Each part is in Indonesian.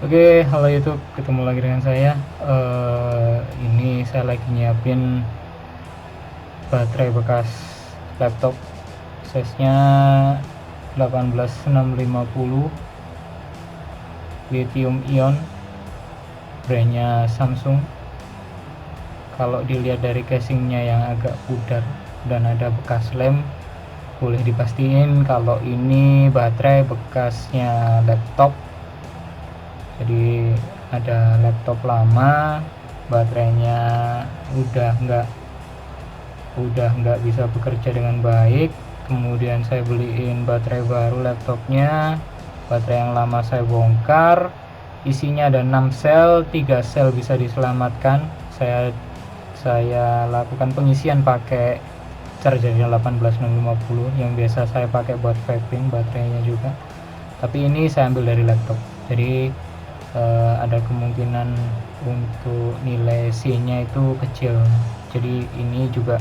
Oke, halo YouTube, ketemu lagi dengan saya. Ini saya lagi nyiapin baterai bekas laptop, size-nya 18650 lithium ion, brandnya Samsung. Kalau dilihat dari casingnya yang agak pudar dan ada bekas lem, boleh dipastiin kalau ini baterai bekasnya laptop. Jadi ada laptop lama, baterainya udah nggak bisa bekerja dengan baik. Kemudian saya beliin baterai baru laptopnya, baterai yang lama saya bongkar, isinya ada 6 sel, 3 sel bisa diselamatkan. Saya lakukan pengisian pakai chargernya 18650 yang biasa saya pakai buat vaping, baterainya juga. Tapi ini saya ambil dari laptop, jadi ada kemungkinan untuk nilai C-nya itu kecil. Jadi ini juga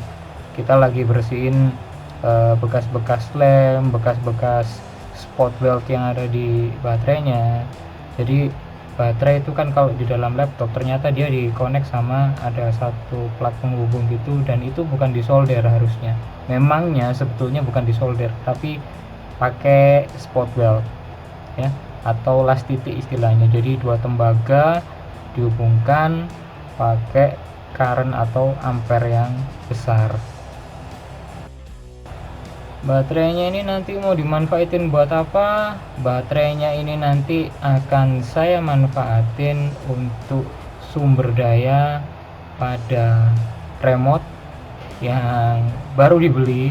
kita lagi bersihin bekas-bekas lem, bekas-bekas spot weld yang ada di baterainya. Jadi baterai itu kan kalau di dalam laptop ternyata dia dikonek sama ada satu plat penghubung gitu, dan itu bukan disolder harusnya. Memangnya sebetulnya bukan disolder, tapi pakai spot weld ya, atau las titik istilahnya. Jadi dua tembaga dihubungkan pakai current atau ampere yang besar. Baterainya ini nanti mau dimanfaatin buat apa? Baterainya ini nanti akan saya manfaatin untuk sumber daya pada remote yang baru dibeli.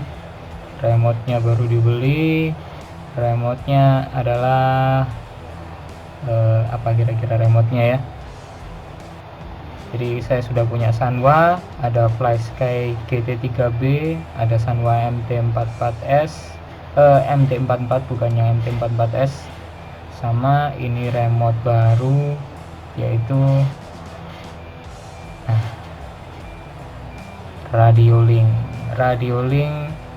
Remotenya adalah apa kira-kira remotenya ya. Jadi saya sudah punya Sanwa, ada FlySky GT3B, ada Sanwa MT44S, MT44 bukannya MT44S, sama ini remote baru yaitu Radiolink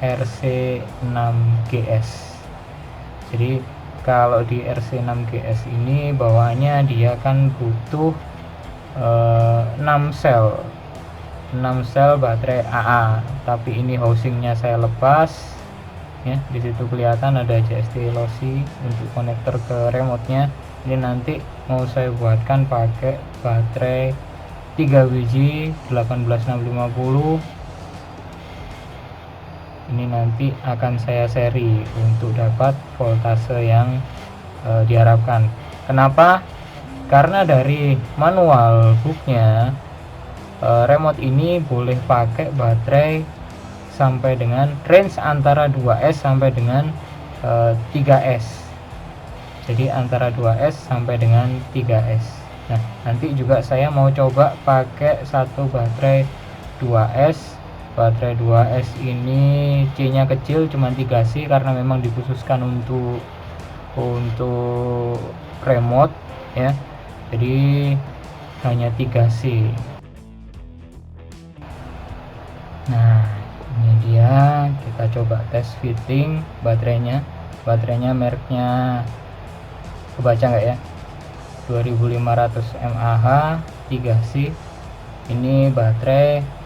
RC6GS. Jadi kalau di RC6GS ini bawaannya dia kan butuh 6 sel baterai AA, tapi ini housingnya saya lepas ya. Di situ kelihatan ada JST lossy untuk konektor ke remote-nya. Ini nanti mau saya buatkan pakai baterai 3 biji 18650. Ini nanti akan saya seri untuk dapat voltase yang diharapkan. Kenapa? Karena dari manual booknya remote ini boleh pakai baterai sampai dengan range antara 2S sampai dengan 3S. Jadi antara 2S sampai dengan 3S. Nah, nanti juga saya mau coba pakai satu baterai 2S. Baterai 2S ini C-nya kecil, cuma 3C karena memang dikhususkan untuk remote ya. Jadi hanya 3C. Nah, ini dia, kita coba tes fitting baterainya. Baterainya mereknya kebaca nggak ya, 2500 mAh 3C. Ini baterai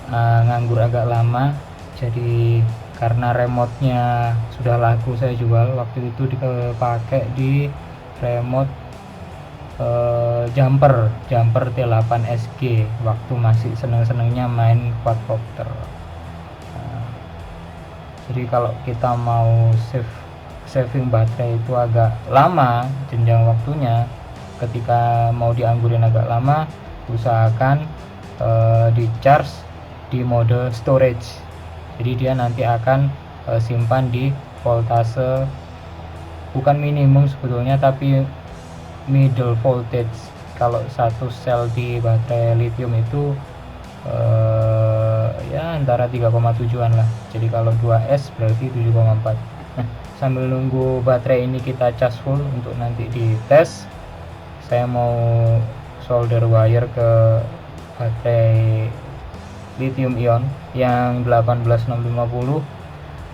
nganggur agak lama, jadi karena remote-nya sudah laku saya jual. Waktu itu dipakai di remote jumper T8 SG waktu masih seneng-senengnya main quadcopter. Jadi kalau kita mau saving baterai itu agak lama jenjang waktunya, ketika mau dianggurin agak lama, usahakan di charge di mode storage. Jadi dia nanti akan simpan di voltase bukan minimum sebetulnya, tapi middle voltage. Kalau satu sel di baterai lithium itu ya antara 3,7an lah. Jadi kalau 2S berarti 7,4. Nah, sambil nunggu baterai ini kita cas full untuk nanti dites, saya mau solder wire ke baterai lithium ion yang 18650.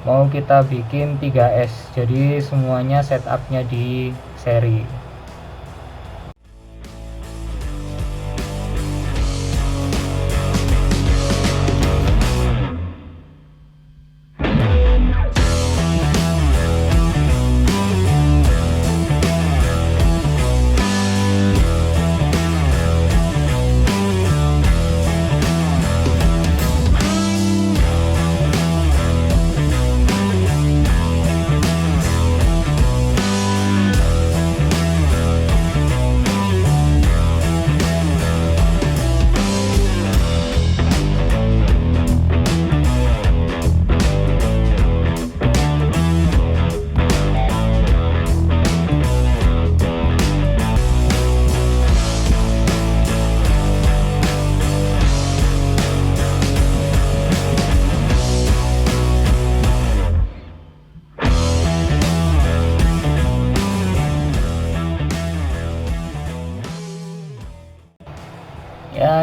Mau kita bikin 3S, jadi semuanya setupnya di seri.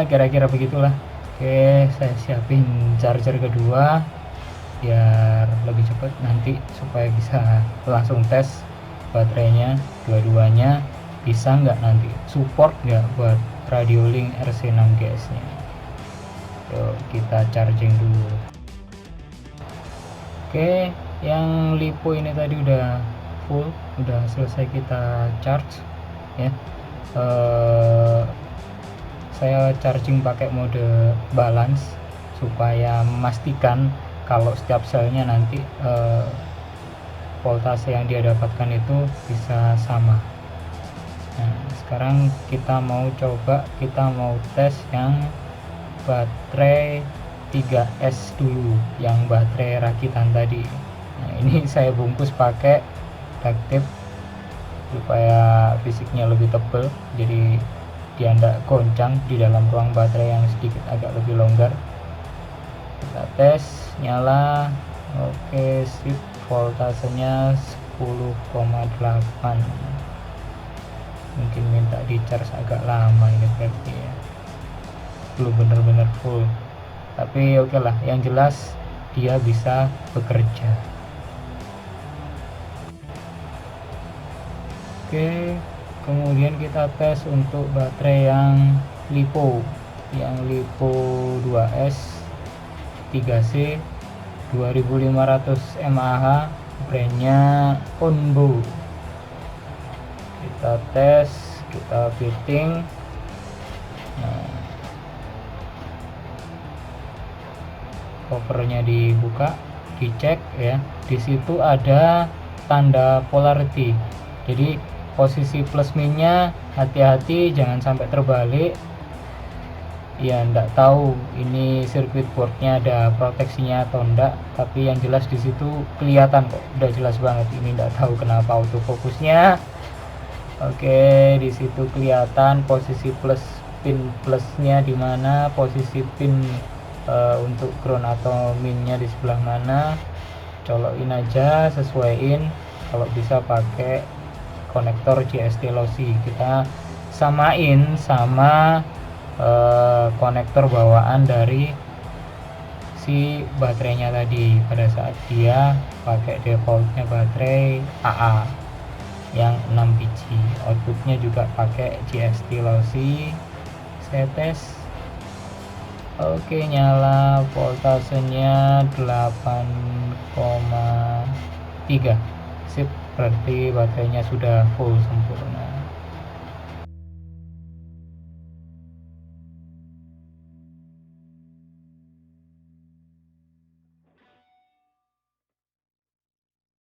ya kira-kira begitulah. Oke, saya siapin charger kedua biar lebih cepat nanti, supaya bisa langsung tes baterainya dua-duanya bisa nggak, nanti support nggak buat Radiolink RC6GS nya. Yuk kita charging dulu. Oke, yang LiPo ini tadi udah full, udah selesai kita charge ya. Saya charging pakai mode balance supaya memastikan kalau setiap selnya nanti voltase yang dia dapatkan itu bisa sama. Nah, sekarang kita mau tes yang baterai 3S dulu, yang baterai rakitan tadi. Nah, ini saya bungkus pakai duct tape supaya fisiknya lebih tebal, jadi dia tidak goncang di dalam ruang baterai yang sedikit agak lebih longgar. Kita tes, nyala. Oke, sip, voltasenya 10,8. Mungkin minta di charge agak lama ini berarti ya, belum benar-benar full, tapi oke lah, yang jelas dia bisa bekerja. Oke, kemudian kita tes untuk baterai yang LiPo 2S 3C 2500 mAh, brandnya Onbo. Kita tes, kita fitting. Nah, covernya dibuka, dicek ya. Di situ ada tanda polarity, jadi posisi plus minusnya hati-hati jangan sampai terbalik ya. Ndak tahu ini circuit boardnya ada proteksinya atau enggak, tapi yang jelas di situ kelihatan kok, udah jelas banget. Ini ndak tahu kenapa autofokusnya. Oke, di situ kelihatan posisi pin plusnya di mana, posisi pin untuk ground atau minnya di sebelah mana. Colokin aja, sesuaiin, kalau bisa pakai konektor JST Lossy. Kita samain sama konektor bawaan dari si baterainya tadi pada saat dia pakai defaultnya baterai AA yang 6 biji. Outputnya juga pakai JST Lossy. Saya tes. Oke, nyala, voltasenya 8,3. Sip, berarti baterainya sudah full sempurna.